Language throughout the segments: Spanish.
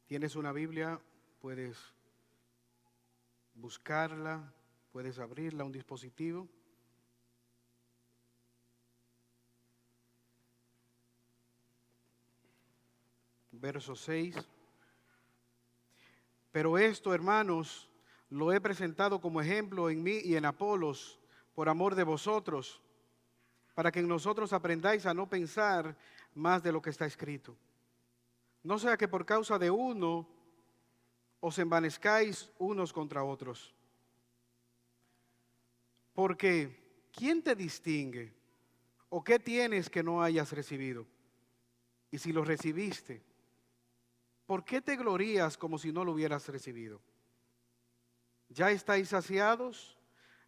Tienes una Biblia, puedes buscarla, puedes abrirla a un dispositivo. Verso 6. Pero esto, hermanos, lo he presentado como ejemplo en mí y en Apolos, por amor de vosotros, para que en nosotros aprendáis a no pensar más de lo que está escrito. No sea que por causa de uno os envanezcáis unos contra otros. Porque, ¿quién te distingue? ¿O qué tienes que no hayas recibido? Y si lo recibiste, ¿por qué te glorías como si no lo hubieras recibido? ¿Ya estáis saciados?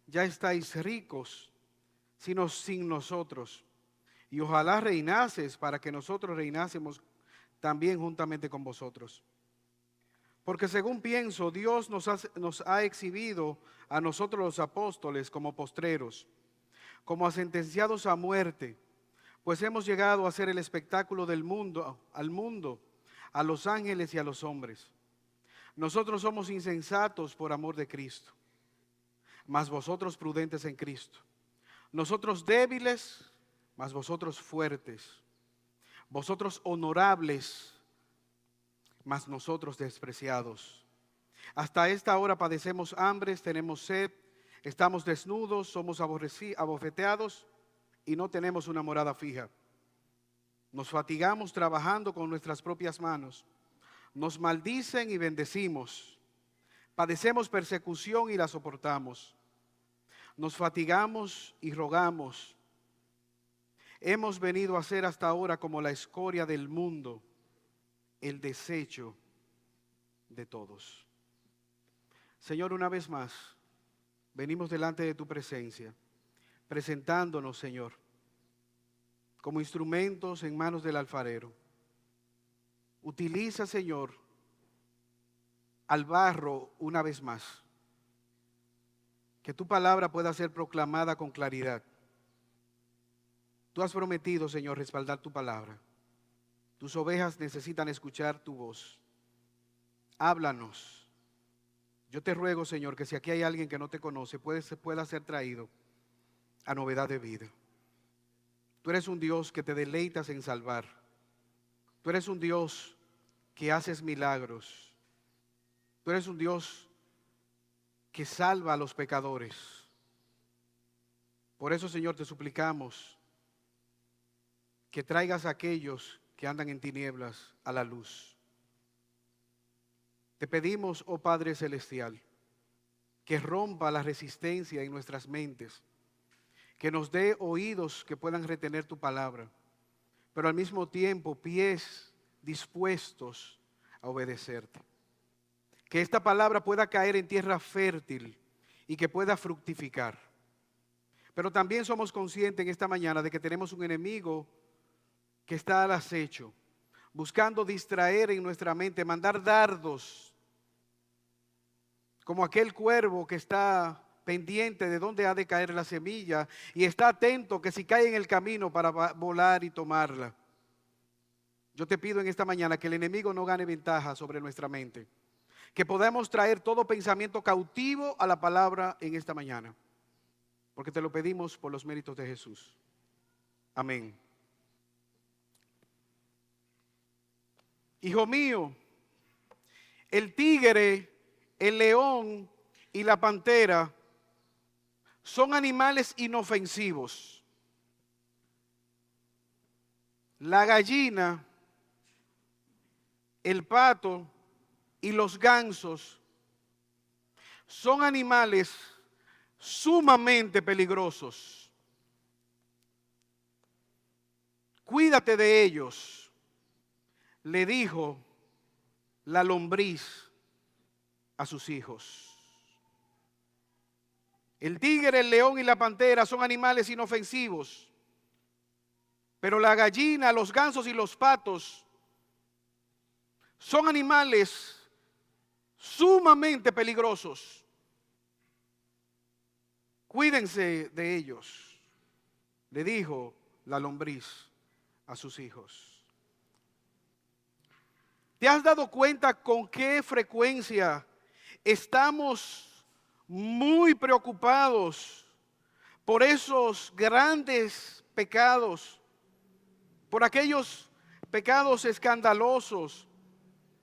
¿Ya estáis ricos? Sino sin nosotros. Y ojalá reinases para que nosotros reinásemos también juntamente con vosotros. Porque según pienso, Dios nos ha exhibido a nosotros los apóstoles como postreros, como a sentenciados a muerte, pues hemos llegado a ser el espectáculo del mundo, al mundo, a los ángeles y a los hombres. Nosotros somos insensatos por amor de Cristo, mas vosotros prudentes en Cristo. Nosotros débiles, mas vosotros fuertes. Vosotros honorables, mas nosotros despreciados. Hasta esta hora padecemos hambres, tenemos sed, estamos desnudos, somos abofeteados y no tenemos una morada fija. Nos fatigamos trabajando con nuestras propias manos. Nos maldicen y bendecimos. Padecemos persecución y la soportamos. Nos fatigamos y rogamos. Hemos venido a ser hasta ahora como la escoria del mundo, el desecho de todos. Señor, una vez más, venimos delante de tu presencia, presentándonos, Señor, como instrumentos en manos del alfarero. Utiliza, Señor, al barro una vez más. Que tu palabra pueda ser proclamada con claridad. Tú has prometido, Señor, respaldar tu palabra. Tus ovejas necesitan escuchar tu voz. Háblanos. Yo te ruego, Señor, que si aquí hay alguien que no te conoce, pueda ser traído a novedad de vida. Tú eres un Dios que te deleitas en salvar. Tú eres un Dios que haces milagros. Tú eres un Dios que salva a los pecadores. Por eso, Señor, te suplicamos que traigas a aquellos que andan en tinieblas a la luz. Te pedimos, oh Padre Celestial, que rompa la resistencia en nuestras mentes, que nos dé oídos que puedan retener tu palabra, pero al mismo tiempo pies dispuestos a obedecerte. Que esta palabra pueda caer en tierra fértil y que pueda fructificar. Pero también somos conscientes en esta mañana de que tenemos un enemigo que está al acecho, buscando distraer en nuestra mente, mandar dardos, como aquel cuervo que está pendiente de dónde ha de caer la semilla y está atento que si cae en el camino para volar y tomarla. Yo te pido en esta mañana que el enemigo no gane ventaja sobre nuestra mente, que podamos traer todo pensamiento cautivo a la palabra en esta mañana, porque te lo pedimos por los méritos de Jesús. Amén. Hijo mío, el tigre, el león y la pantera son animales inofensivos. La gallina, el pato y los gansos son animales sumamente peligrosos. Cuídate de ellos, le dijo la lombriz a sus hijos. El tigre, el león y la pantera son animales inofensivos, pero la gallina, los gansos y los patos son animales sumamente peligrosos. Cuídense de ellos, le dijo la lombriz a sus hijos. ¿Te has dado cuenta con qué frecuencia estamos muy preocupados por esos grandes pecados, por aquellos pecados escandalosos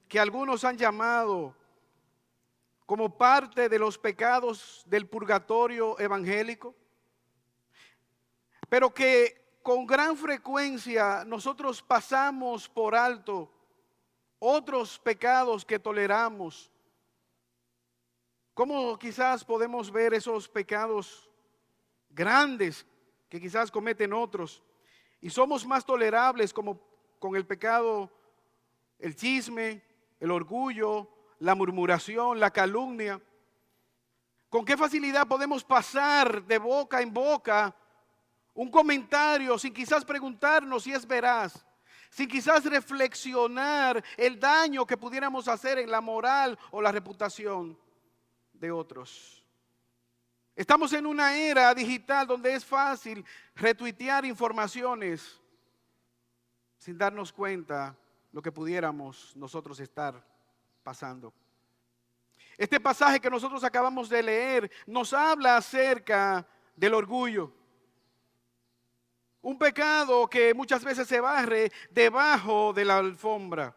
que algunos han llamado como parte de los pecados del purgatorio evangélico, pero que con gran frecuencia nosotros pasamos por alto otros pecados que toleramos? ¿Cómo quizás podemos ver esos pecados grandes que quizás cometen otros y somos más tolerables como con el pecado, el chisme, el orgullo, la murmuración, la calumnia? ¿Con qué facilidad podemos pasar de boca en boca un comentario sin quizás preguntarnos si es veraz, sin quizás reflexionar el daño que pudiéramos hacer en la moral o la reputación de otros? Estamos en una era digital donde es fácil retuitear informaciones sin darnos cuenta lo que pudiéramos nosotros estar pasando. Este pasaje que nosotros acabamos de leer nos habla acerca del orgullo. Un pecado que muchas veces se barre debajo de la alfombra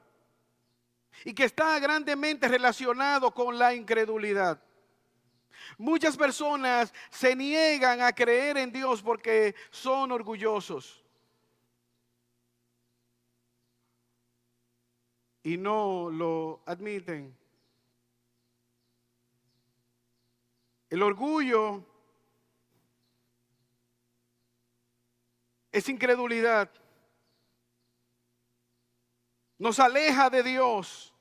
y que está grandemente relacionado con la incredulidad. Muchas personas se niegan a creer en Dios porque son orgullosos y no lo admiten. El orgullo es incredulidad. Nos aleja de Dios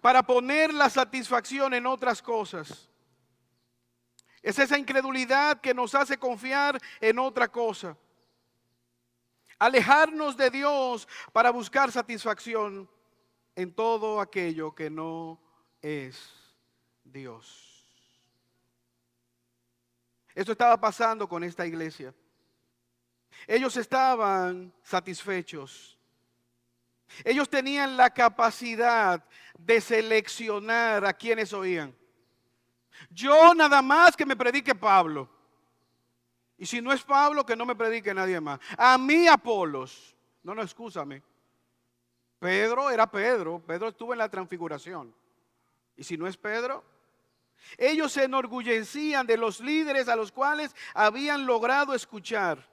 para poner la satisfacción en otras cosas. Es esa incredulidad que nos hace confiar en otra cosa. Alejarnos de Dios para buscar satisfacción en todo aquello que no es Dios. Esto estaba pasando con esta iglesia. Ellos estaban satisfechos. Ellos tenían la capacidad de seleccionar a quienes oían. Yo nada más que me predique Pablo. Y si no es Pablo, que no me predique nadie más. A mí Apolos. No, excúsame. Pedro era Pedro. Pedro estuvo en la transfiguración. Y si no es Pedro, ellos se enorgullecían de los líderes a los cuales habían logrado escuchar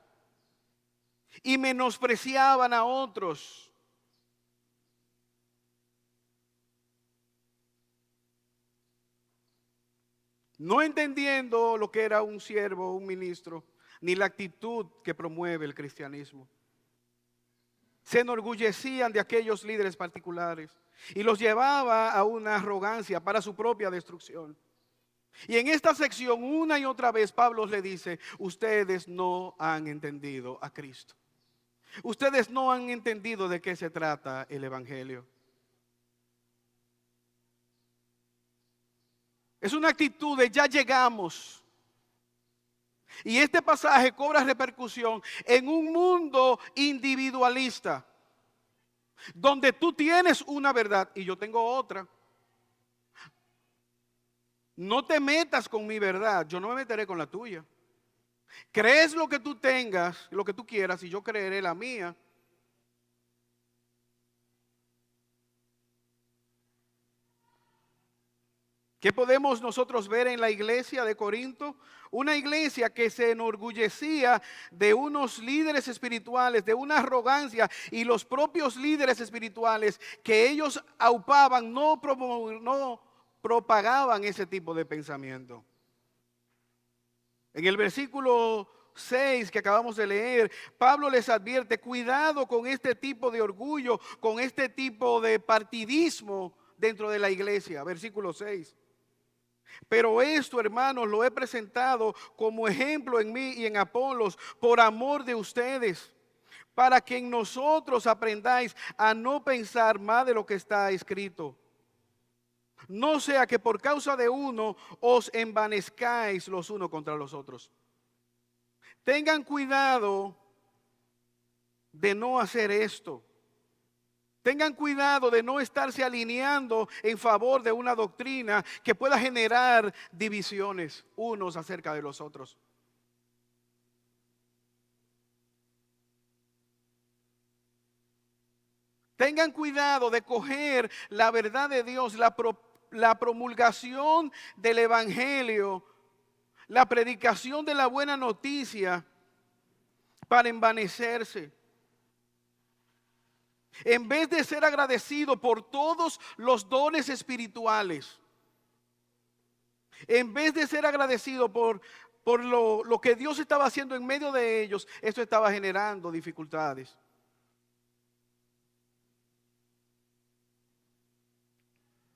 y menospreciaban a otros. No entendiendo lo que era un siervo, un ministro, ni la actitud que promueve el cristianismo. Se enorgullecían de aquellos líderes particulares y los llevaba a una arrogancia para su propia destrucción. Y en esta sección, una y otra vez, Pablo le dice: ustedes no han entendido a Cristo. Ustedes no han entendido de qué se trata el evangelio. Es una actitud de ya llegamos. Y este pasaje cobra repercusión en un mundo individualista, donde tú tienes una verdad y yo tengo otra. No te metas con mi verdad, yo no me meteré con la tuya. Crees lo que tú tengas, lo que tú quieras, y yo creeré la mía. ¿Qué podemos nosotros ver en la iglesia de Corinto? Una iglesia que se enorgullecía de unos líderes espirituales, de una arrogancia, y los propios líderes espirituales que ellos aupaban no propagaban ese tipo de pensamiento. En el versículo 6 que acabamos de leer, Pablo les advierte: cuidado con este tipo de orgullo, con este tipo de partidismo dentro de la iglesia. Versículo 6. Pero esto, hermanos, lo he presentado como ejemplo en mí y en Apolos por amor de ustedes, para que en nosotros aprendáis a no pensar más de lo que está escrito. No sea que por causa de uno os envanezcáis los unos contra los otros. Tengan cuidado de no hacer esto. Tengan cuidado de no estarse alineando en favor de una doctrina que pueda generar divisiones unos acerca de los otros. Tengan cuidado de coger la verdad de Dios, la promulgación del Evangelio, la predicación de la buena noticia para envanecerse. En vez de ser agradecido por todos los dones espirituales, en vez de ser agradecido por lo que Dios estaba haciendo en medio de ellos, esto estaba generando dificultades.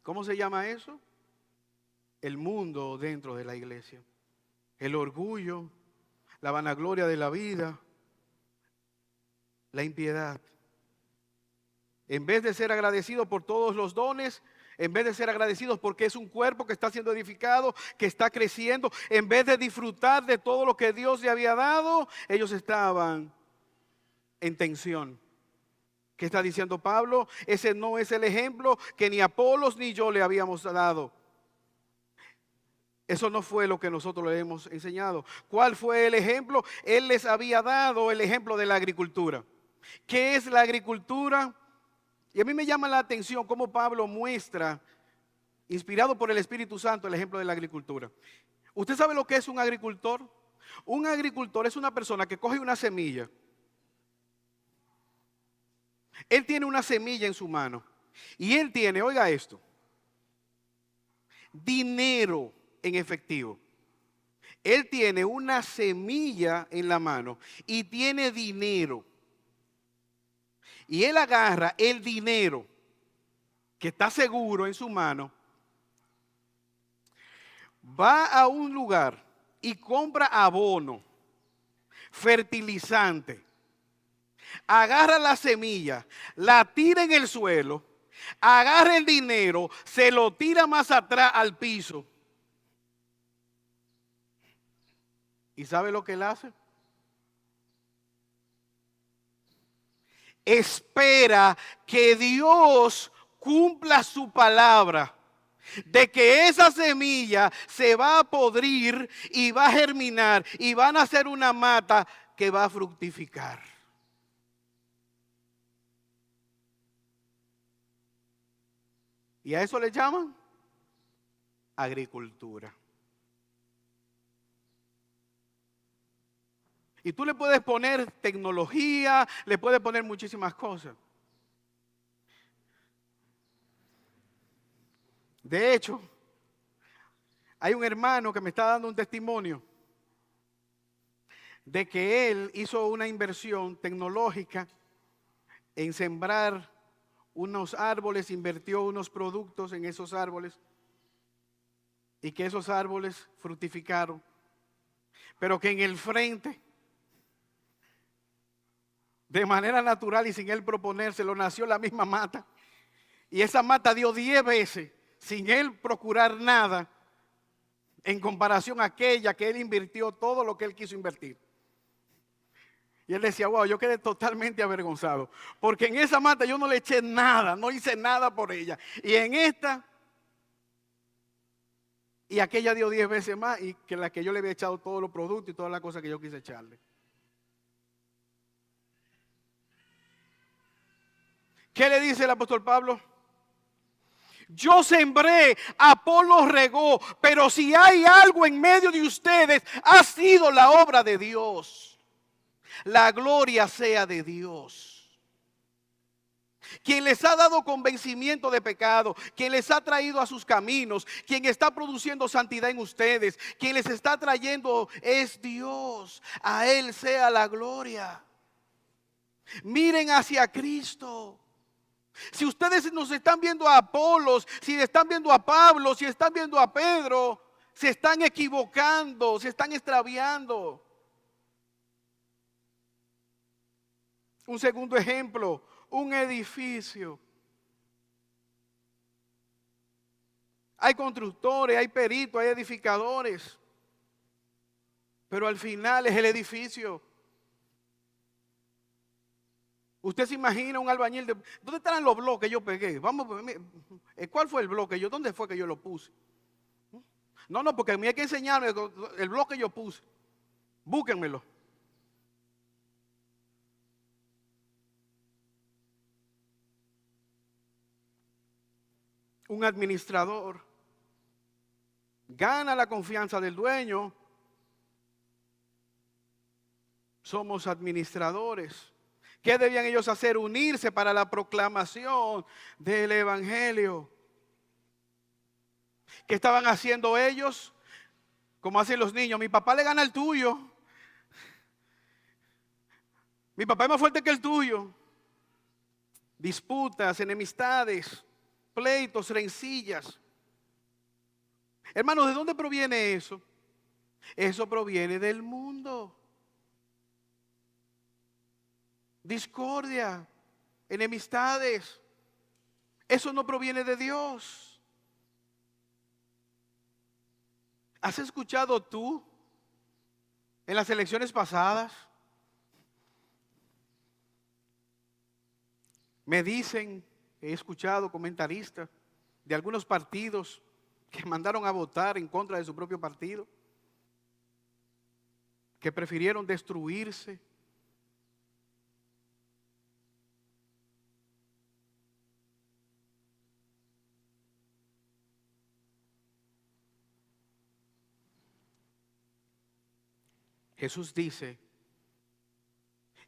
¿Cómo se llama eso? El mundo dentro de la iglesia. El orgullo, la vanagloria de la vida, la impiedad. En vez de ser agradecidos por todos los dones, en vez de ser agradecidos porque es un cuerpo que está siendo edificado, que está creciendo, en vez de disfrutar de todo lo que Dios le había dado, ellos estaban en tensión. ¿Qué está diciendo Pablo? Ese no es el ejemplo que ni Apolos ni yo le habíamos dado. Eso no fue lo que nosotros le hemos enseñado. ¿Cuál fue el ejemplo? Él les había dado el ejemplo de la agricultura. ¿Qué es la agricultura? Y a mí me llama la atención cómo Pablo muestra, inspirado por el Espíritu Santo, el ejemplo de la agricultura. ¿Usted sabe lo que es un agricultor? Un agricultor es una persona que coge una semilla. Él tiene una semilla en su mano. Y él tiene, oiga esto, dinero en efectivo. Él tiene una semilla en la mano y tiene dinero. Y él agarra el dinero que está seguro en su mano, va a un lugar y compra abono, fertilizante, agarra la semilla, la tira en el suelo, agarra el dinero, se lo tira más atrás al piso. ¿Y sabe lo que él hace? Espera que Dios cumpla su palabra, de que esa semilla se va a podrir y va a germinar y van a hacer una mata que va a fructificar. ¿Y a eso le llaman? Agricultura. Y tú le puedes poner tecnología, le puedes poner muchísimas cosas. De hecho, hay un hermano que me está dando un testimonio de que él hizo una inversión tecnológica en sembrar unos árboles, invirtió unos productos en esos árboles y que esos árboles fructificaron, pero que en el frente, de manera natural y sin él proponérselo, nació la misma mata. Y esa mata dio 10 veces, sin él procurar nada, en comparación a aquella que él invirtió todo lo que él quiso invertir. Y él decía, wow, yo quedé totalmente avergonzado, porque en esa mata yo no le eché nada, no hice nada por ella. Y en esta, y aquella dio 10 veces más, y que la que yo le había echado todos los productos y todas las cosas que yo quise echarle. ¿Qué le dice el apóstol Pablo? Yo sembré, Apolo regó, pero si hay algo en medio de ustedes, ha sido la obra de Dios. La gloria sea de Dios. Quien les ha dado convencimiento de pecado, quien les ha traído a sus caminos, quien está produciendo santidad en ustedes, quien les está trayendo es Dios. A Él sea la gloria. Miren hacia Cristo. Si ustedes nos están viendo a Apolos, si están viendo a Pablo, si están viendo a Pedro, se están equivocando, se están extraviando. Un segundo ejemplo, un edificio. Hay constructores, hay peritos, hay edificadores, pero al final es el edificio. Usted se imagina un albañil de, ¿dónde están los bloques que yo pegué? Vamos, ¿cuál fue el bloque? ¿Dónde fue que yo lo puse? No, no, porque a mí hay que enseñarme el bloque que yo puse. Búsquenmelo. Un administrador gana la confianza del dueño. Somos administradores. ¿Qué debían ellos hacer? Unirse para la proclamación del evangelio. ¿Qué estaban haciendo ellos? Como hacen los niños. Mi papá le gana al tuyo. Mi papá es más fuerte que el tuyo. Disputas, enemistades, pleitos, rencillas. Hermanos, ¿de dónde proviene eso? Eso proviene del mundo. Discordia, enemistades. Eso no proviene de Dios. ¿Has escuchado tú en las elecciones pasadas? Me dicen, he escuchado comentaristas de algunos partidos que mandaron a votar en contra de su propio partido, que prefirieron destruirse. Jesús dice,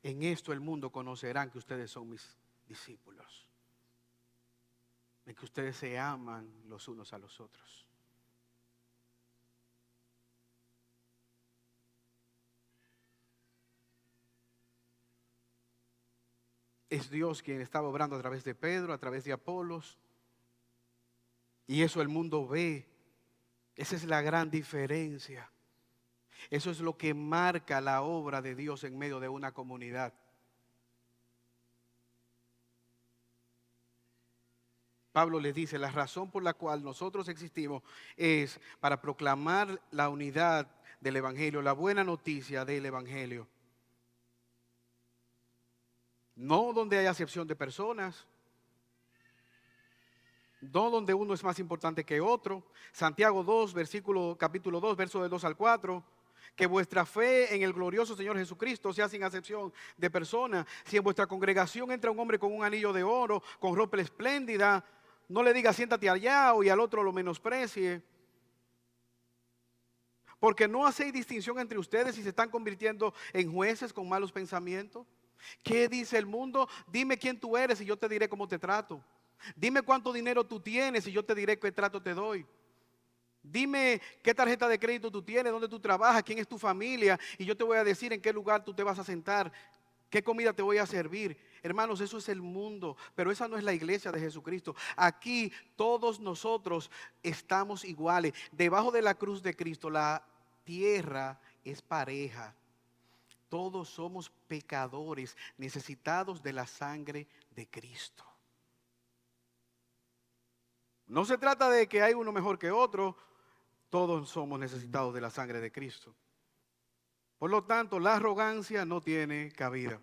en esto el mundo conocerán que ustedes son mis discípulos, en que ustedes se aman los unos a los otros. Es Dios quien estaba obrando a través de Pedro, a través de Apolos, y eso el mundo ve. Esa es la gran diferencia. Eso es lo que marca la obra de Dios en medio de una comunidad. Pablo les dice, la razón por la cual nosotros existimos es para proclamar la unidad del Evangelio, la buena noticia del Evangelio. No donde hay acepción de personas, no donde uno es más importante que otro. Santiago 2, capítulo 2, verso de 2 al 4. Que vuestra fe en el glorioso Señor Jesucristo sea sin acepción de persona. Si en vuestra congregación entra un hombre con un anillo de oro, con ropa espléndida, no le diga siéntate allá y al otro lo menosprecie. Porque no hacéis distinción entre ustedes y se están convirtiendo en jueces con malos pensamientos. ¿Qué dice el mundo? Dime quién tú eres y yo te diré cómo te trato. Dime cuánto dinero tú tienes y yo te diré qué trato te doy. Dime qué tarjeta de crédito tú tienes, dónde tú trabajas, quién es tu familia y yo te voy a decir en qué lugar tú te vas a sentar, qué comida te voy a servir. Hermanos, eso es el mundo, pero esa no es la iglesia de Jesucristo. Aquí todos nosotros estamos iguales. Debajo de la cruz de Cristo la tierra es pareja. Todos somos pecadores necesitados de la sangre de Cristo. No se trata de que hay uno mejor que otro, todos somos necesitados de la sangre de Cristo. Por lo tanto, la arrogancia no tiene cabida.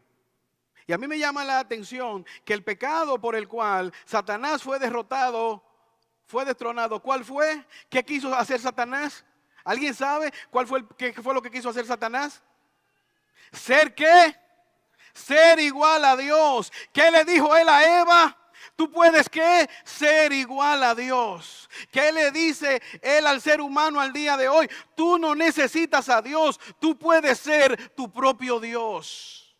Y a mí me llama la atención que el pecado por el cual Satanás fue derrotado, fue destronado, ¿cuál fue? ¿Qué quiso hacer Satanás? ¿Alguien sabe qué fue lo que quiso hacer Satanás? ¿Ser qué? Ser igual a Dios. ¿Qué le dijo él a Eva? Tú puedes ¿qué? Ser igual a Dios. ¿Qué le dice él al ser humano al día de hoy? Tú no necesitas a Dios. Tú puedes ser tu propio Dios.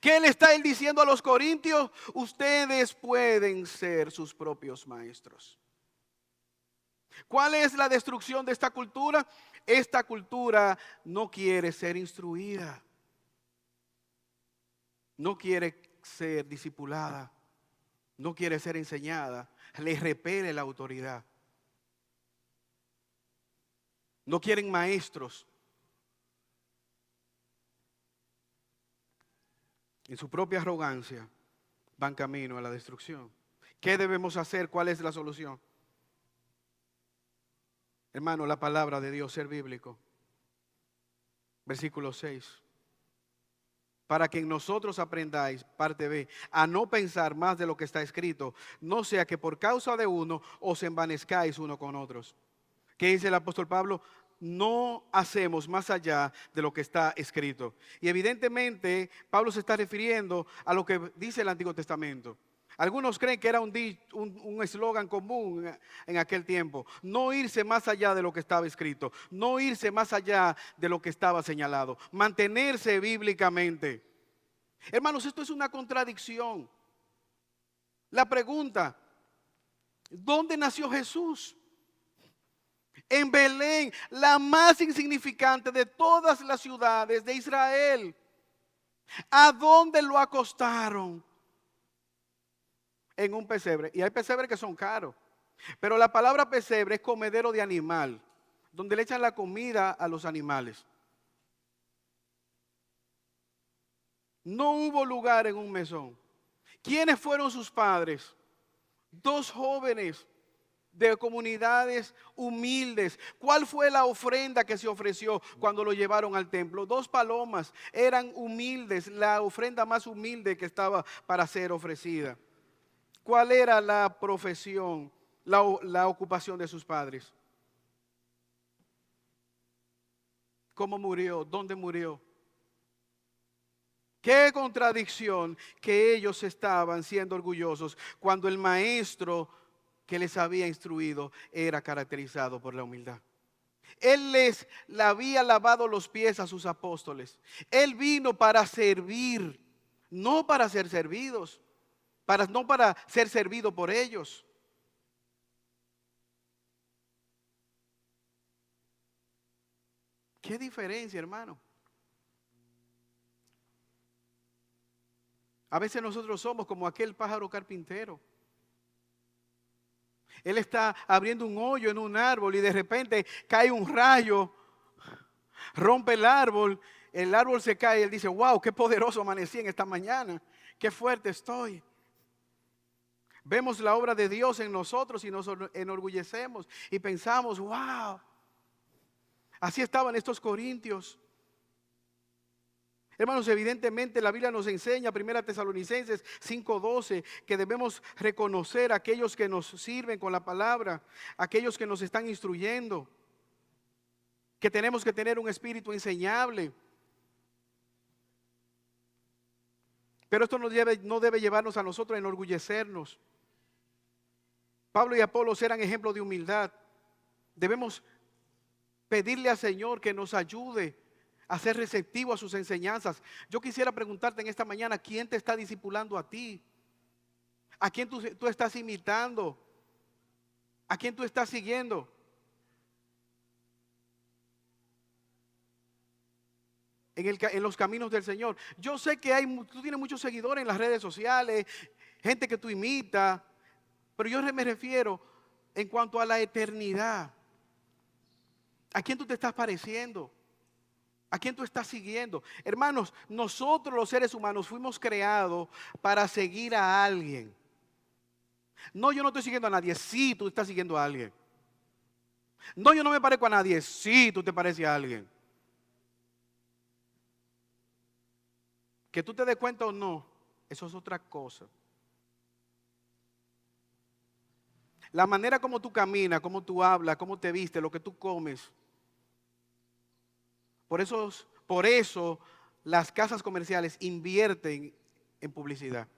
¿Qué le está él diciendo a los corintios? Ustedes pueden ser sus propios maestros. ¿Cuál es la destrucción de esta cultura? Esta cultura no quiere ser instruida. No quiere ser discipulada. No quiere ser enseñada. Le repele la autoridad. No quieren maestros. En su propia arrogancia van camino a la destrucción. ¿Qué debemos hacer? ¿Cuál es la solución? Hermano, la palabra de Dios, ser bíblico. Versículo 6. para que en nosotros aprendáis, parte B, a no pensar más de lo que está escrito, no sea que por causa de uno os envanezcáis uno con otros. ¿Qué dice el apóstol Pablo? No hacemos más allá de lo que está escrito. Y evidentemente Pablo se está refiriendo a lo que dice el Antiguo Testamento. Algunos creen que era un eslogan común en aquel tiempo. No irse más allá de lo que estaba escrito. No irse más allá de lo que estaba señalado. Mantenerse bíblicamente. Hermanos, esto es una contradicción. La pregunta, ¿dónde nació Jesús? En Belén, la más insignificante de todas las ciudades de Israel. ¿A dónde lo acostaron? En un pesebre. Y hay pesebres que son caros. Pero la palabra pesebre es comedero de animal, donde le echan la comida a los animales. No hubo lugar en un mesón. ¿Quiénes fueron sus padres? Dos jóvenes de comunidades humildes. ¿Cuál fue la ofrenda que se ofreció cuando lo llevaron al templo? 2 palomas. Eran humildes, la ofrenda más humilde que estaba para ser ofrecida. ¿Cuál era la profesión, la ocupación de sus padres? ¿Cómo murió? ¿Dónde murió? Qué contradicción que ellos estaban siendo orgullosos cuando el maestro que les había instruido era caracterizado por la humildad. Él les había lavado los pies a sus apóstoles. Él vino para servir, no para ser servidos, no para ser servido por ellos. ¿Qué diferencia, hermano? A veces nosotros somos como aquel pájaro carpintero. Él está abriendo un hoyo en un árbol y de repente cae un rayo, rompe el árbol se cae y él dice, wow, qué poderoso amanecí en esta mañana, qué fuerte estoy. Vemos la obra de Dios en nosotros y nos enorgullecemos y pensamos, wow, así estaban estos corintios. Hermanos, evidentemente la Biblia nos enseña, 1 Tesalonicenses 5:12, que debemos reconocer a aquellos que nos sirven con la palabra, aquellos que nos están instruyendo, que tenemos que tener un espíritu enseñable. Pero esto no debe llevarnos a nosotros a enorgullecernos. Pablo y Apolos eran ejemplos de humildad. Debemos pedirle al Señor que nos ayude a ser receptivo a sus enseñanzas. Yo quisiera preguntarte en esta mañana, ¿quién te está discipulando a ti? ¿A quién tú estás imitando? ¿A quién tú estás siguiendo? En los caminos del Señor. Yo sé que tú tienes muchos seguidores en las redes sociales, gente que tú imitas, pero yo me refiero en cuanto a la eternidad. ¿A quién tú te estás pareciendo? ¿A quién tú estás siguiendo? Hermanos, nosotros los seres humanos fuimos creados para seguir a alguien. No, yo no estoy siguiendo a nadie. Sí, tú estás siguiendo a alguien. No, yo no me parezco a nadie. Sí, tú te pareces a alguien. Que tú te des cuenta o no, eso es otra cosa. La manera como tú caminas, como tú hablas, cómo te vistes, lo que tú comes. Por eso las casas comerciales invierten en publicidad.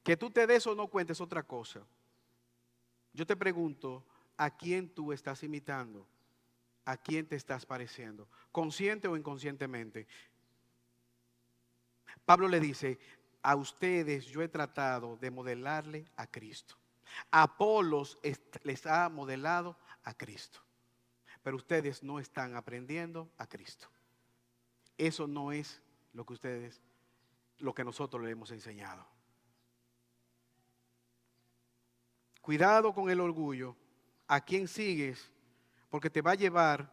Que tú te des o no cuentes otra cosa. Yo te pregunto, ¿a quién tú estás imitando? ¿A quién te estás pareciendo? ¿Consciente o inconscientemente? Pablo le dice, a ustedes yo he tratado de modelarle a Cristo. Apolos les ha modelado a Cristo. Pero ustedes no están aprendiendo a Cristo. Eso no es lo que nosotros le hemos enseñado. Cuidado con el orgullo. ¿A quién sigues? Porque te va a llevar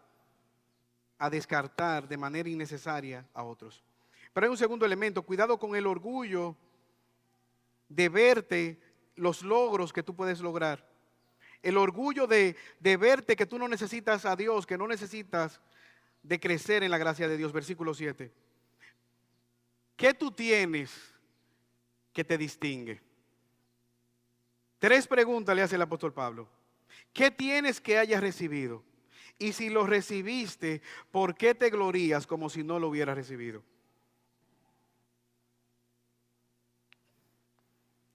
a descartar de manera innecesaria a otros. Pero hay un segundo elemento. Cuidado con el orgullo de verte los logros que tú puedes lograr. El orgullo de verte que tú no necesitas a Dios, que no necesitas de crecer en la gracia de Dios. Versículo 7. ¿Qué tú tienes que te distingue? 3 preguntas le hace el apóstol Pablo. ¿Qué tienes que hayas recibido? Y si lo recibiste, ¿por qué te glorías como si no lo hubieras recibido?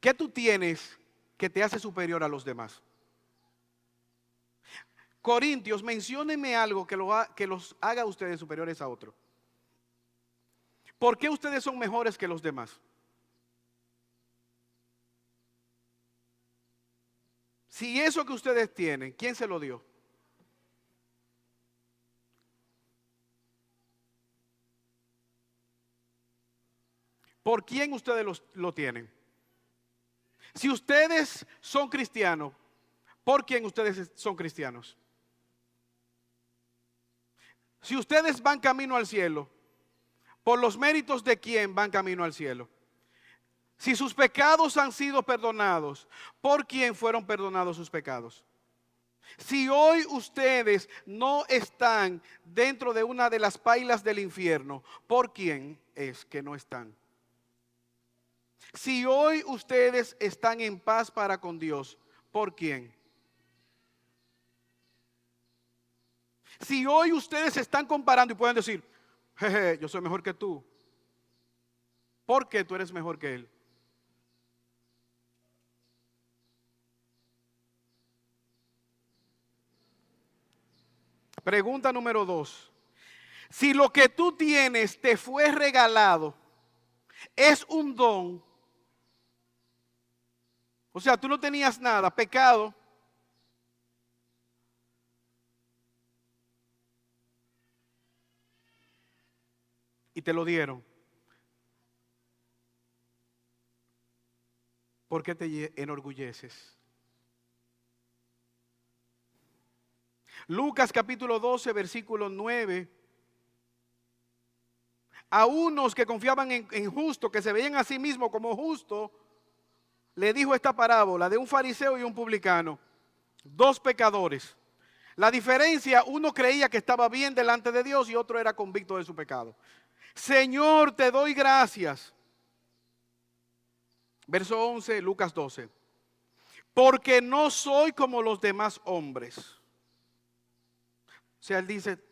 ¿Qué tú tienes que te hace superior a los demás? Corintios, menciónenme algo que los haga ustedes superiores a otros. ¿Por qué ustedes son mejores que los demás? Si eso que ustedes tienen, ¿quién se lo dio? ¿Por quién ustedes lo tienen? Si ustedes son cristianos, ¿por quién ustedes son cristianos? Si ustedes van camino al cielo, ¿por los méritos de quién van camino al cielo? Si sus pecados han sido perdonados, ¿por quién fueron perdonados sus pecados? Si hoy ustedes no están dentro de una de las pailas del infierno, ¿por quién es que no están? Si hoy ustedes están en paz para con Dios, ¿por quién? Si hoy ustedes se están comparando y pueden decir, jeje, yo soy mejor que tú, ¿por qué tú eres mejor que él? Pregunta número 2. Si lo que tú tienes te fue regalado, es un don, o sea, tú no tenías nada, pecado, y te lo dieron, ¿por qué te enorgulleces? Lucas capítulo 12, versículo 9. A unos que confiaban en justo, que se veían a sí mismos como justos, le dijo esta parábola de un fariseo y un publicano, 2 pecadores. La diferencia, uno creía que estaba bien delante de Dios y otro era convicto de su pecado. Señor, te doy gracias. Verso 11, Lucas 12. Porque no soy como los demás hombres. O sea, él dice,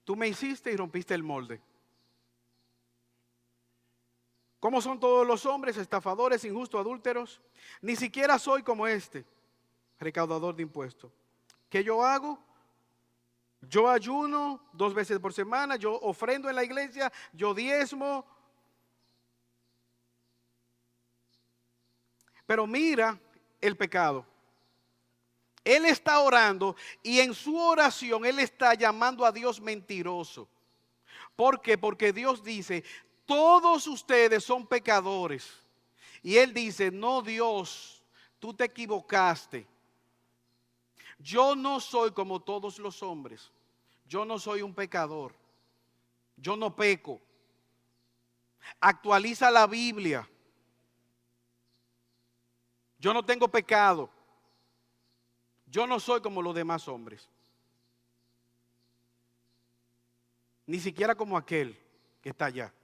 tú me hiciste y rompiste el molde. ¿Cómo son todos los hombres? Estafadores, injustos, adúlteros. Ni siquiera soy como este, recaudador de impuestos. ¿Qué yo hago? Yo ayuno 2 veces por semana, yo ofrendo en la iglesia, yo diezmo. Pero mira el pecado. Él está orando y en su oración él está llamando a Dios mentiroso. ¿Por qué? Porque Dios dice, todos ustedes son pecadores. Y él dice, no, Dios, tú te equivocaste. Yo no soy como todos los hombres. Yo no soy un pecador. Yo no peco. Actualiza la Biblia. Yo no tengo pecado. Yo no soy como los demás hombres. Ni siquiera como aquel que está allá.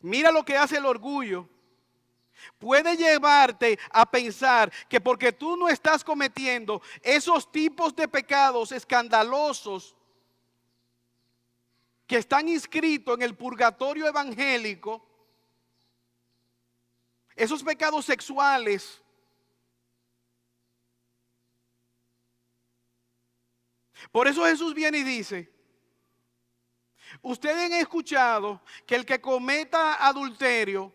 Mira lo que hace el orgullo. Puede llevarte a pensar que porque tú no estás cometiendo esos tipos de pecados escandalosos que están inscritos en el purgatorio evangélico, esos pecados sexuales, por eso Jesús viene y dice, ustedes han escuchado que el que cometa adulterio,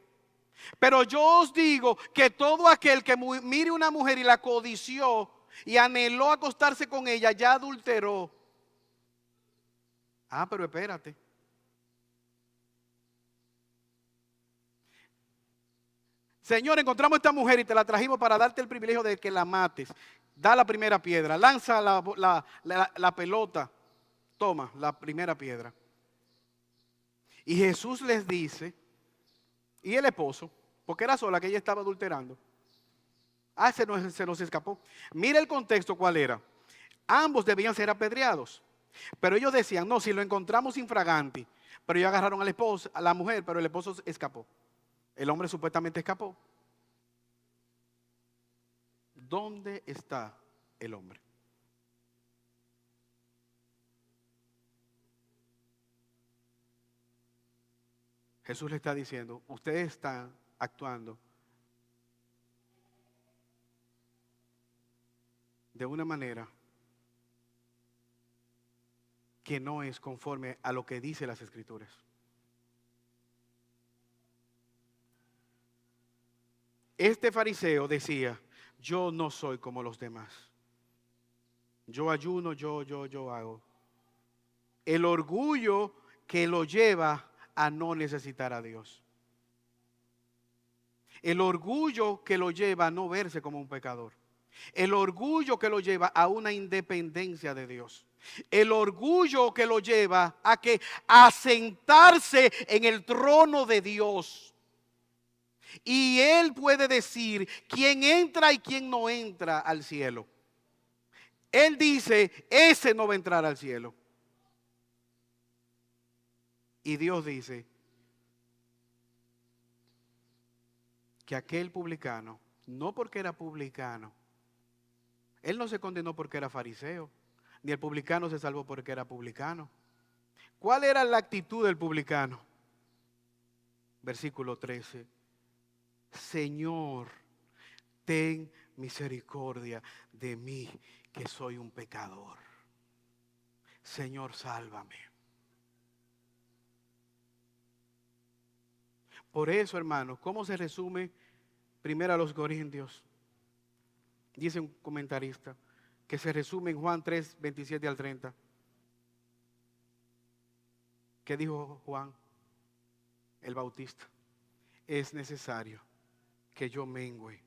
pero yo os digo que todo aquel que mire una mujer y la codició y anheló acostarse con ella, ya adulteró. Ah, pero espérate. Señor, encontramos esta mujer y te la trajimos para darte el privilegio de que la mates. Da la primera piedra, lanza la pelota, toma la primera piedra. Y Jesús les dice, y el esposo, porque era sola que ella estaba adulterando. Ah, se nos escapó. Mira el contexto cuál era. Ambos debían ser apedreados. Pero ellos decían, no, si lo encontramos infraganti. Pero ellos agarraron a la mujer, pero el esposo escapó. El hombre supuestamente escapó. ¿Dónde está el hombre? Jesús le está diciendo, ustedes están actuando de una manera que no es conforme a lo que dice las Escrituras. Este fariseo decía, yo no soy como los demás. Yo ayuno, yo hago. El orgullo que lo lleva a no necesitar a Dios. El orgullo que lo lleva a no verse como un pecador. El orgullo que lo lleva a una independencia de Dios. El orgullo que lo lleva a sentarse en el trono de Dios. Y él puede decir quién entra y quién no entra al cielo. Él dice, ese no va a entrar al cielo. Y Dios dice que aquel publicano, no porque era publicano, él no se condenó porque era fariseo, ni el publicano se salvó porque era publicano. ¿Cuál era la actitud del publicano? Versículo 13. Señor, ten misericordia de mí, que soy un pecador. Señor, sálvame. Por eso, hermanos, ¿cómo se resume primero a los Corintios? Dice un comentarista que se resume en Juan 3, 27 al 30. ¿Qué dijo Juan el Bautista? Es necesario que yo mengüe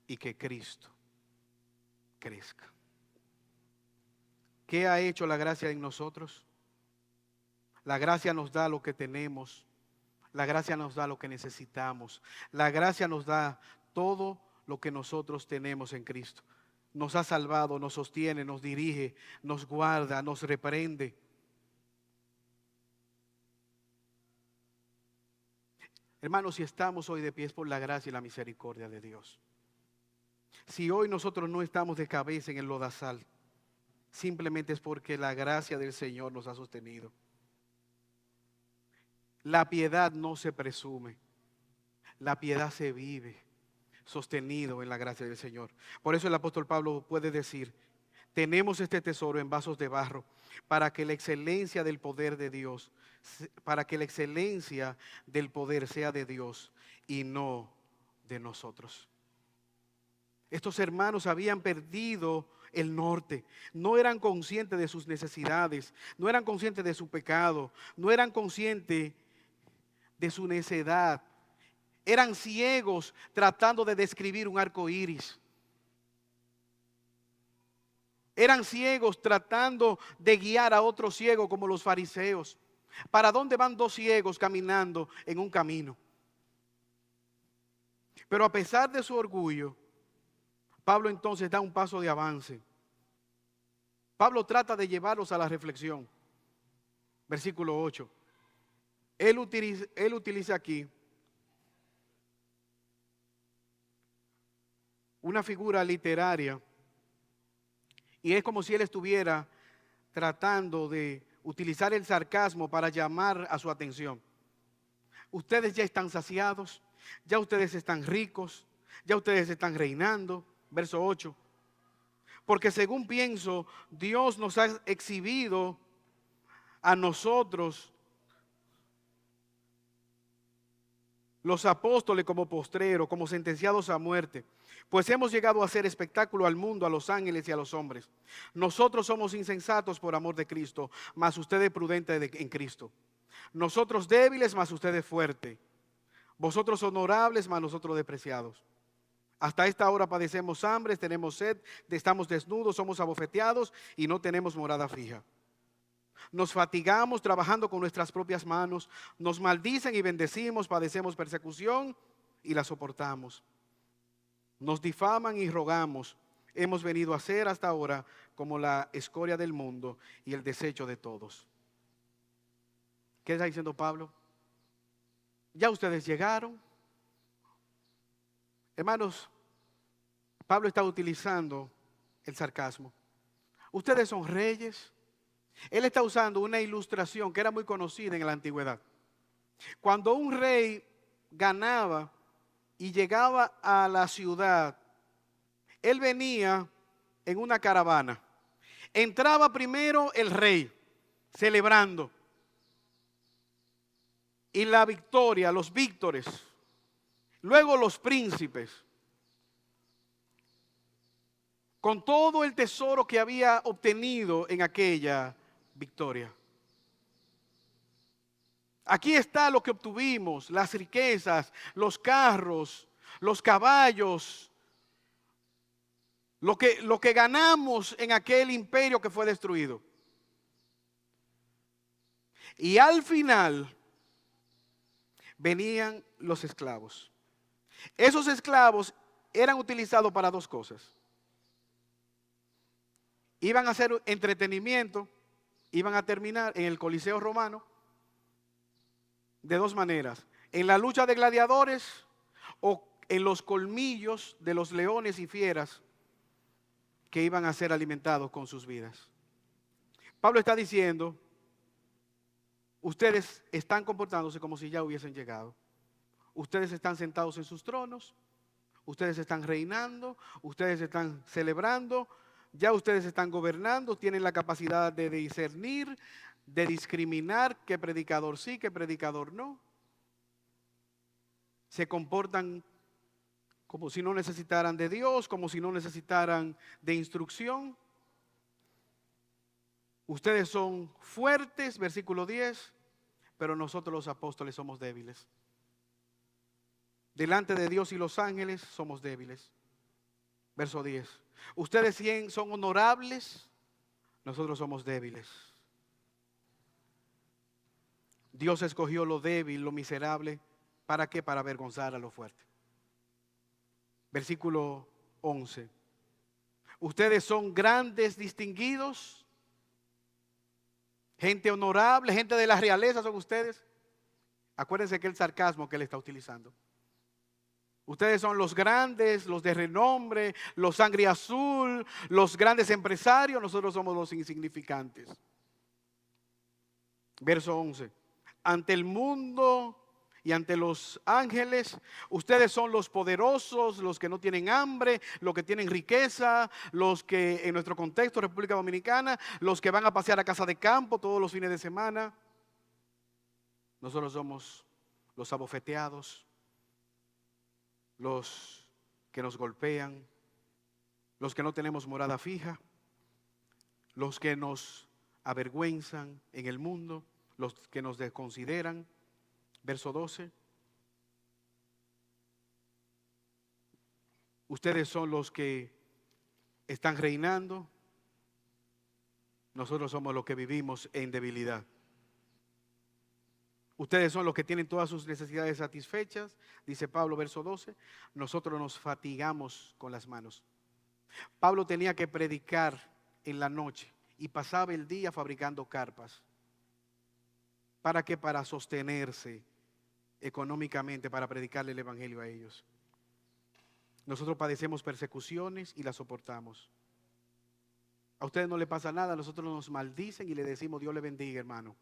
y que Cristo crezca. ¿Qué ha hecho la gracia en nosotros? La gracia nos da lo que tenemos. La gracia nos da lo que necesitamos. La gracia nos da todo lo que nosotros tenemos en Cristo. Nos ha salvado, nos sostiene, nos dirige, nos guarda, nos reprende. Hermanos, si estamos hoy de pie es por la gracia y la misericordia de Dios. Si hoy nosotros no estamos de cabeza en el lodazal, simplemente es porque la gracia del Señor nos ha sostenido. La piedad no se presume, la piedad se vive, sostenido en la gracia del Señor. Por eso el apóstol Pablo puede decir, tenemos este tesoro en vasos de barro, para que la excelencia del poder de Dios, para que la excelencia del poder sea de Dios y no de nosotros. Estos hermanos habían perdido el norte, no eran conscientes de sus necesidades, no eran conscientes de su pecado, no eran conscientes de su necedad. Eran ciegos tratando de describir un arco iris. Eran ciegos tratando de guiar a otro ciego como los fariseos. ¿Para dónde van dos ciegos caminando en un camino? Pero a pesar de su orgullo, Pablo entonces da un paso de avance. Pablo trata de llevarlos a la reflexión. Versículo 8. Él utiliza aquí una figura literaria y es como si él estuviera tratando de utilizar el sarcasmo para llamar a su atención. Ustedes ya están saciados, ya ustedes están ricos, ya ustedes están reinando. Verso 8. Porque según pienso, Dios nos ha exhibido a nosotros, los apóstoles, como postreros, como sentenciados a muerte, pues hemos llegado a hacer espectáculo al mundo, a los ángeles y a los hombres. Nosotros somos insensatos por amor de Cristo, mas ustedes prudentes en Cristo. Nosotros débiles, mas ustedes fuertes. Vosotros honorables, mas nosotros despreciados. Hasta esta hora padecemos hambre, tenemos sed, estamos desnudos, somos abofeteados y no tenemos morada fija. Nos fatigamos trabajando con nuestras propias manos, nos maldicen y bendecimos, padecemos persecución y la soportamos. Nos difaman y rogamos, hemos venido a ser hasta ahora como la escoria del mundo y el desecho de todos. ¿Qué está diciendo Pablo? Ya ustedes llegaron. Hermanos, Pablo está utilizando el sarcasmo. Ustedes son reyes. Él está usando una ilustración que era muy conocida en la antigüedad. Cuando un rey ganaba y llegaba a la ciudad, él venía en una caravana. Entraba primero el rey, celebrando. Y la victoria, los víctores. Luego los príncipes. Con todo el tesoro que había obtenido en aquella victoria. Aquí está lo que obtuvimos, las riquezas, los carros, los caballos, lo que ganamos en aquel imperio que fue destruido. Y al final venían los esclavos. Esos esclavos eran utilizados para dos cosas. Iban a hacer entretenimiento, iban a terminar en el Coliseo Romano de dos maneras: en la lucha de gladiadores o en los colmillos de los leones y fieras que iban a ser alimentados con sus vidas. Pablo está diciendo, ustedes están comportándose como si ya hubiesen llegado. Ustedes están sentados en sus tronos, ustedes están reinando, ustedes están celebrando, ya ustedes están gobernando, tienen la capacidad de discernir, de discriminar qué predicador sí, qué predicador no. Se comportan como si no necesitaran de Dios, como si no necesitaran de instrucción. Ustedes son fuertes, versículo 10, pero nosotros los apóstoles somos débiles. Delante de Dios y los ángeles somos débiles. Verso 10. Ustedes son honorables, nosotros somos débiles. Dios escogió lo débil, lo miserable. ¿Para qué? Para avergonzar a lo fuerte. Versículo 11. Ustedes son grandes, distinguidos, gente honorable, gente de la realeza son ustedes. Acuérdense que el sarcasmo que él está utilizando. Ustedes son los grandes, los de renombre, los sangre azul, los grandes empresarios. Nosotros somos los insignificantes. Verso 11. Ante el mundo y ante los ángeles, ustedes son los poderosos, los que no tienen hambre, los que tienen riqueza, los que en nuestro contexto, República Dominicana, los que van a pasear a casa de campo todos los fines de semana. Nosotros somos los abofeteados, los que nos golpean, los que no tenemos morada fija, los que nos avergüenzan en el mundo, los que nos desconsideran. Verso 12. Ustedes son los que están reinando, nosotros somos los que vivimos en debilidad. Ustedes son los que tienen todas sus necesidades satisfechas, dice Pablo, verso 12. Nosotros nos fatigamos con las manos. Pablo tenía que predicar en la noche y pasaba el día fabricando carpas. ¿Para qué? Para sostenerse económicamente, para predicarle el evangelio a ellos. Nosotros padecemos persecuciones y las soportamos. A ustedes no les pasa nada, a nosotros nos maldicen y le decimos Dios le bendiga, hermano.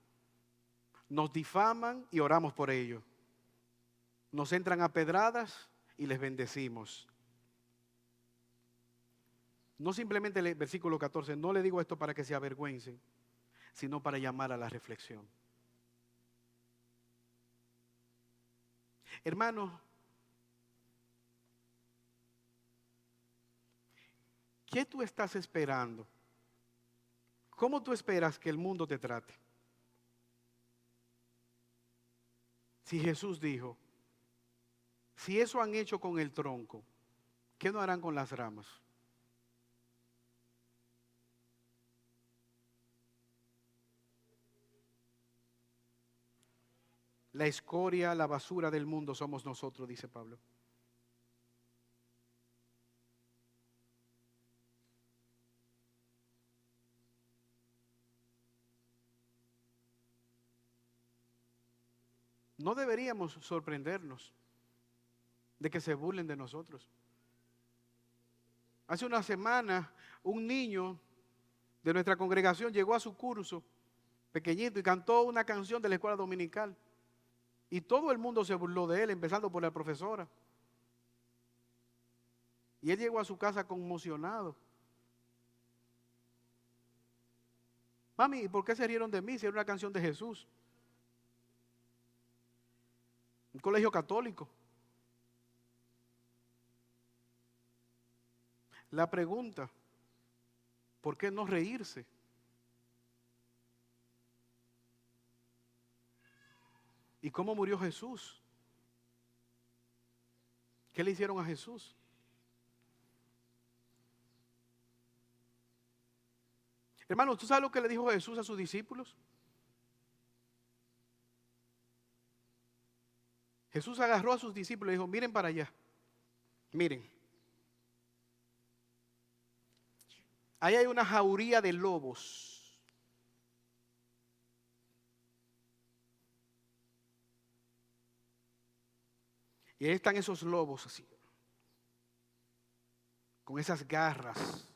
Nos difaman y oramos por ello. Nos entran a pedradas y les bendecimos. No simplemente el versículo 14, no le digo esto para que se avergüencen, sino para llamar a la reflexión. Hermano, ¿qué tú estás esperando? ¿Cómo tú esperas que el mundo te trate? Si Jesús dijo, si eso han hecho con el tronco, ¿qué no harán con las ramas? La escoria, la basura del mundo somos nosotros, dice Pablo. no deberíamos sorprendernos de que se burlen de nosotros. Hace una semana, un niño de nuestra congregación llegó a su curso, pequeñito, y cantó una canción de la escuela dominical. Y todo el mundo se burló de él, empezando por la profesora. Y él llegó a su casa conmocionado. Mami, ¿y por qué se rieron de mí si era una canción de Jesús? Un colegio católico. La pregunta, ¿por qué no reírse? ¿Y cómo murió Jesús? ¿Qué le hicieron a Jesús? Hermano, ¿tú sabes lo que le dijo Jesús a sus discípulos? Jesús agarró a sus discípulos y dijo, miren para allá, miren. Ahí hay una jauría de lobos. Y ahí están esos lobos así, con esas garras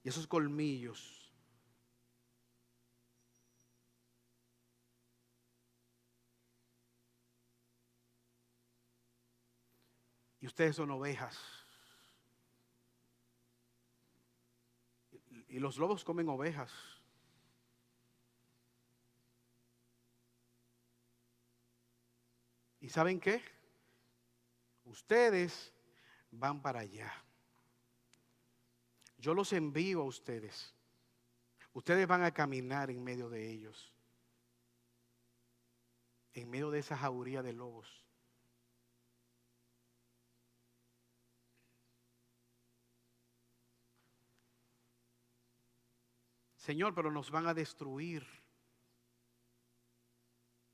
y esos colmillos. Y ustedes son ovejas. Y los lobos comen ovejas. ¿Y saben qué? Ustedes van para allá. Yo los envío a ustedes. Ustedes van a caminar en medio de ellos. En medio de esa jauría de lobos. Señor, pero nos van a destruir.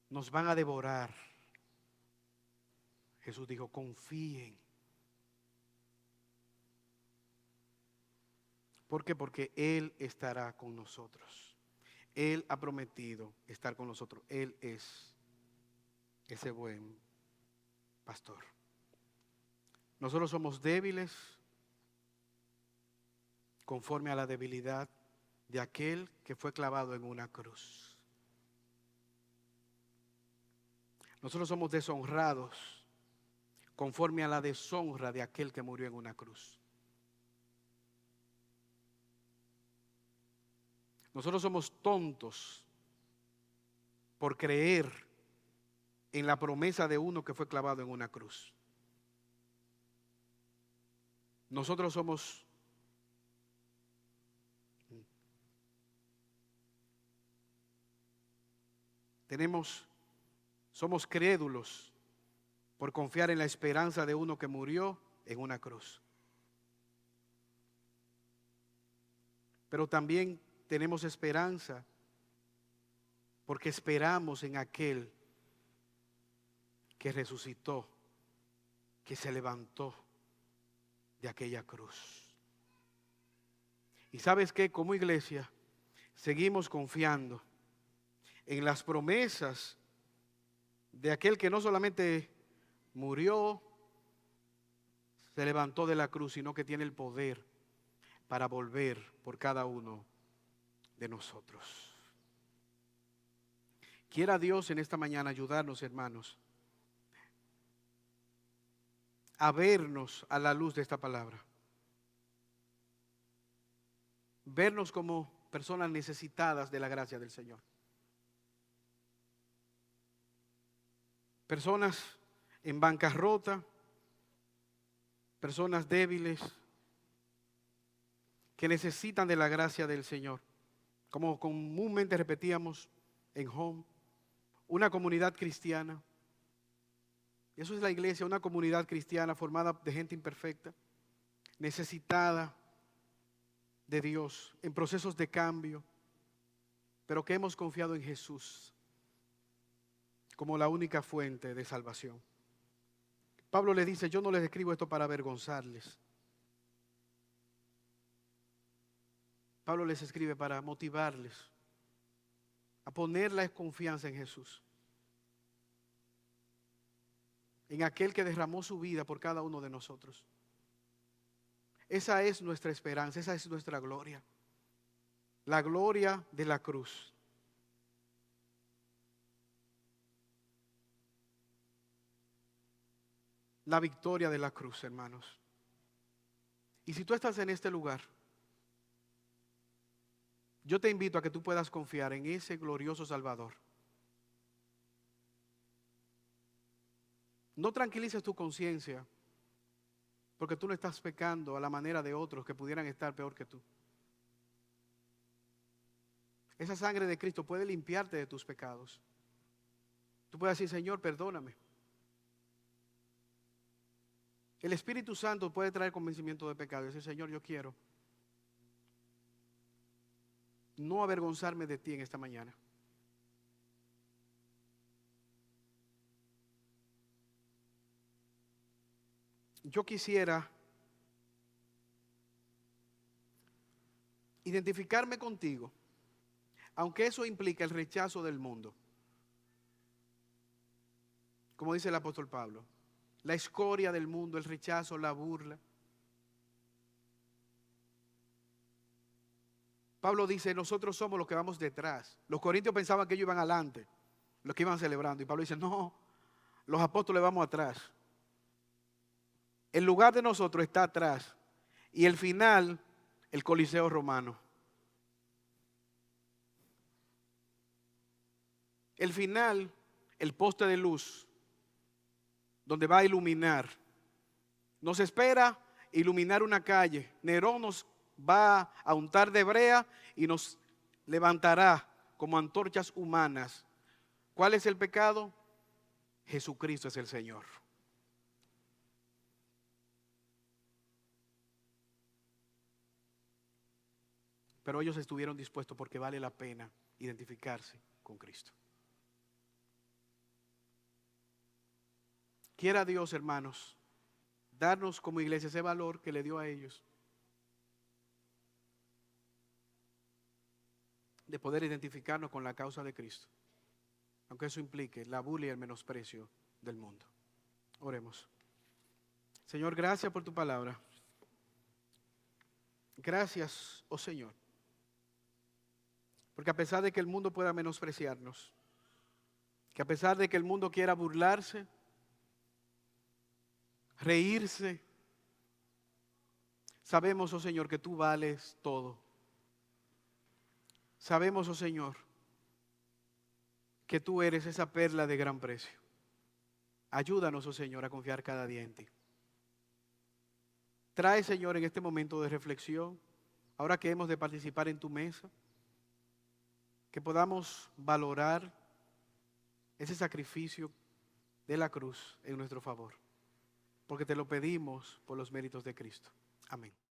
Nos van a devorar. Jesús dijo, confíen. ¿Por qué? Porque Él estará con nosotros. Él ha prometido estar con nosotros. Él es ese buen pastor. Nosotros somos débiles conforme a la debilidad de aquel que fue clavado en una cruz. Nosotros somos deshonrados conforme a la deshonra de aquel que murió en una cruz. Nosotros somos tontos por creer en la promesa de uno que fue clavado en una cruz. Nosotros somos crédulos por confiar en la esperanza de uno que murió en una cruz. Pero también tenemos esperanza porque esperamos en aquel que resucitó, que se levantó de aquella cruz. Y sabes qué, como iglesia, seguimos confiando en las promesas de aquel que no solamente murió, se levantó de la cruz, sino que tiene el poder para volver por cada uno de nosotros. Quiera Dios en esta mañana ayudarnos, hermanos, a vernos a la luz de esta palabra. Vernos como personas necesitadas de la gracia del Señor. Personas en bancarrota, personas débiles que necesitan de la gracia del Señor. Como comúnmente repetíamos en Home, una comunidad cristiana. Eso es la iglesia, una comunidad cristiana formada de gente imperfecta, necesitada de Dios, en procesos de cambio, pero que hemos confiado en Jesús como la única fuente de salvación. Pablo le dice, yo no les escribo esto para avergonzarles. Pablo les escribe para motivarles a poner la confianza en Jesús. en aquel que derramó su vida por cada uno de nosotros. Esa es nuestra esperanza, esa es nuestra gloria. La gloria de la cruz. La victoria de la cruz, hermanos. Y si tú estás en este lugar, yo te invito a que tú puedas confiar en ese glorioso Salvador. No tranquilices tu conciencia, porque tú no estás pecando a la manera de otros que pudieran estar peor que tú. Esa sangre de Cristo puede limpiarte de tus pecados. Tú puedes decir, Señor, perdóname. El Espíritu Santo puede traer convencimiento de pecado y decir, Señor, yo quiero no avergonzarme de ti en esta mañana. Yo quisiera identificarme contigo, aunque eso implica el rechazo del mundo. Como dice el apóstol Pablo, la escoria del mundo, el rechazo, la burla. Pablo dice, nosotros somos los que vamos detrás. Los corintios pensaban que ellos iban adelante, los que iban celebrando. Y Pablo dice, no, los apóstoles vamos atrás. El lugar de nosotros está atrás. Y el final, el Coliseo romano. El final, el poste de luz, donde va a iluminar. Nos espera iluminar una calle. Nerón nos va a untar de brea y nos levantará como antorchas humanas. ¿Cuál es el pecado? Jesucristo es el Señor. Pero ellos estuvieron dispuestos porque vale la pena identificarse con Cristo. Quiera Dios, hermanos, darnos como iglesia ese valor que le dio a ellos, de poder identificarnos con la causa de Cristo, aunque eso implique la burla y el menosprecio del mundo. Oremos. Señor, gracias por tu palabra. Gracias, oh Señor, porque a pesar de que el mundo pueda menospreciarnos, que a pesar de que el mundo quiera burlarse, reírse, sabemos, oh Señor, que tú vales todo. Sabemos, oh Señor, que tú eres esa perla de gran precio. Ayúdanos, oh Señor, a confiar cada día en ti. Trae, Señor, en este momento de reflexión, ahora que hemos de participar en tu mesa, que podamos valorar ese sacrificio de la cruz en nuestro favor, porque te lo pedimos por los méritos de Cristo. Amén.